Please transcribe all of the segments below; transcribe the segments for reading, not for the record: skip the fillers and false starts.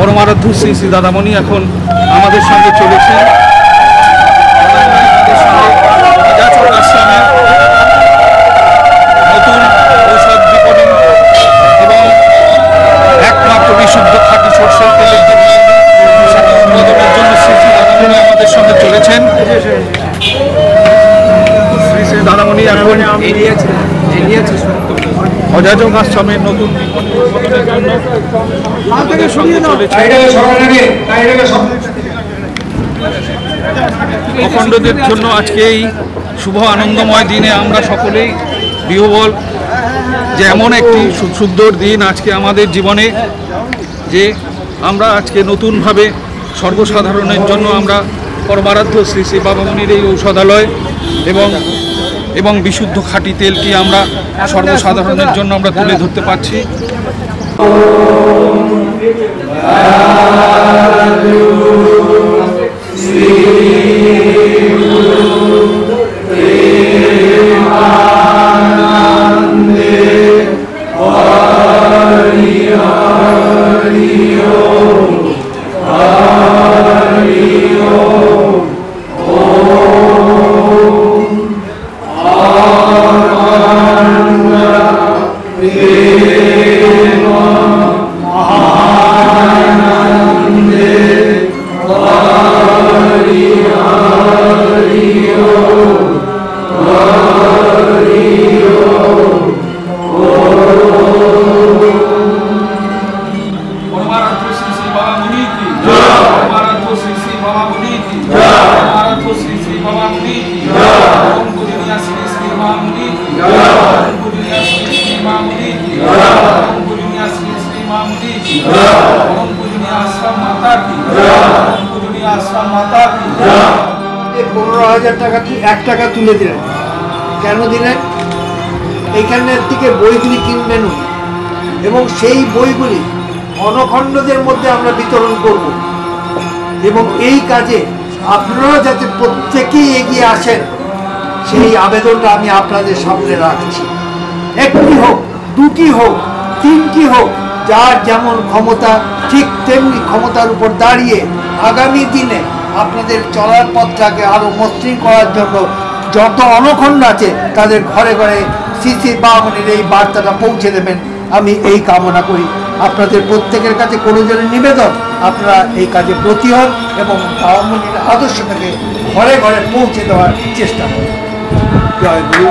পরমারাধ্য শ্রী শ্রী দাদামণি এখন আমাদের সঙ্গে চলেছেন। আশ্রমের নতুন ঔষধ বিপণী এবং একমাত্র বিশুদ্ধ খাঁটি সরষের তেলের উৎপাদনের জন্য শ্রী শ্রী দাদামণি আমাদের সঙ্গে চলেছেন। শ্রী শ্রী দাদামণি এখন অযাচক আশ্রমের নতুন বিপণী উদ্বোধনের জন্য আমাদের সঙ্গে চলেছে। অখণ্ডদের জন্য আজকে এই শুভ আনন্দময় দিনে আমরা সকলেই বিহ্বল যে এমন একটি সুন্দর দিন আজকে আমাদের জীবনে, যে আমরা আজকে নতুনভাবে সর্বসাধারণের জন্য আমরা পরমারাধ্য শ্রী শ্রী বাবামণির এই ঔষধালয় এবং বিশুদ্ধ খাঁটি তেলটি আমরা সর্বসাধারণের জন্য আমরা তুলে ধরতে পারছি। এক টাকা তুলে দিলেন, কেন দিলেন? এইখানের থেকে বইগুলি কিনবেন এবং সেই বইগুলি অনখণ্ডদের মধ্যে আমরা বিতরণ করব এবং এই কাজে আপনারা যাতে প্রত্যেকেই এগিয়ে আসেন সেই আবেদনটা আমি আপনাদের সামনে রাখছি। একটি হোক, দুটি হোক, তিনটি হোক, যার যেমন ক্ষমতা ঠিক তেমনি ক্ষমতার উপর দাঁড়িয়ে আগামী দিনে আপনাদের চলার পথটাকে আরও মসৃণ করার জন্য যত অনখণ্ড আছে তাদের ঘরে ঘরে শ্রী শ্রী বাবামণির এই বার্তাটা পৌঁছে দেবেন, আমি এই কামনা করি। আপনাদের প্রত্যেকের কাছে কোনোজনের নিবেদন, আপনারা এই কাজে ব্রতী হন এবং বাবামণির আদর্শটাকে ঘরে ঘরে পৌঁছে দেওয়ার চেষ্টা করুন। জয় গুরু।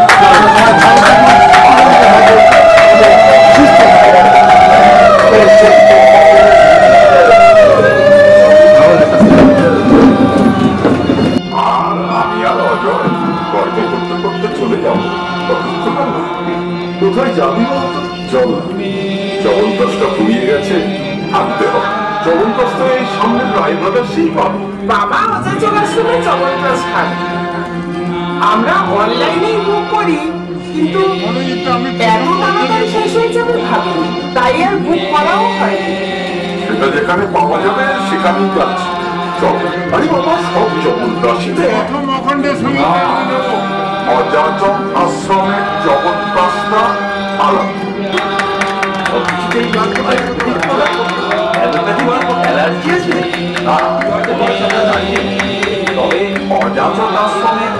কোথায় যাবি বলতো? জবনদাসটা ঘুমিয়ে গেছে, থাকতে হবে। জবনদাস তো এই সামনের রায় ব্রাদার্সই পাবো। বাবা অজাচক আশ্রমে জবনদাস খান আমরা অনলাইনেই বুক করি, কিন্তু এত তাড়াতাড়ি শেষ হয়ে যাবে ভাবিনি, তাই আর বুক করাও হয়নি। সেটা যেখানে পাওয়া যাবে সেখানেই যাচ্ছি। চল। আরে বাবা, সব জবনদাসই অযাচক আশ্রমের জগৎদাসটা আলাদা। তবে অযাচক আশ্রমের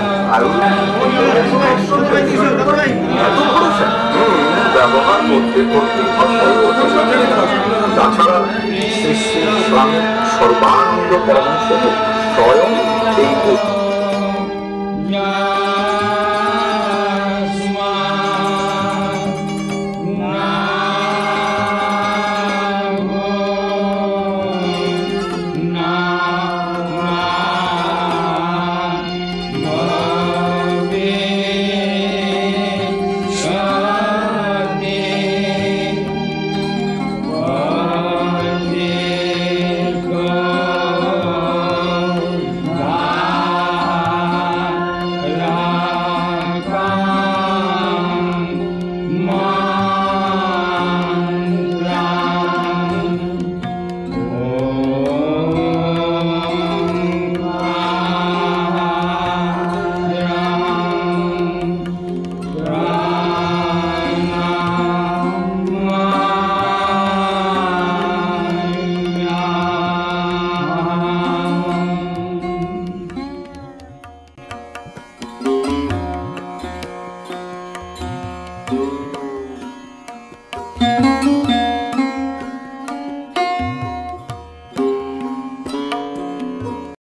ব্যবহার করতে করতে তাছাড়া শ্রী শ্রী সর্বানন্দ পরমহংস স্বয়ং এই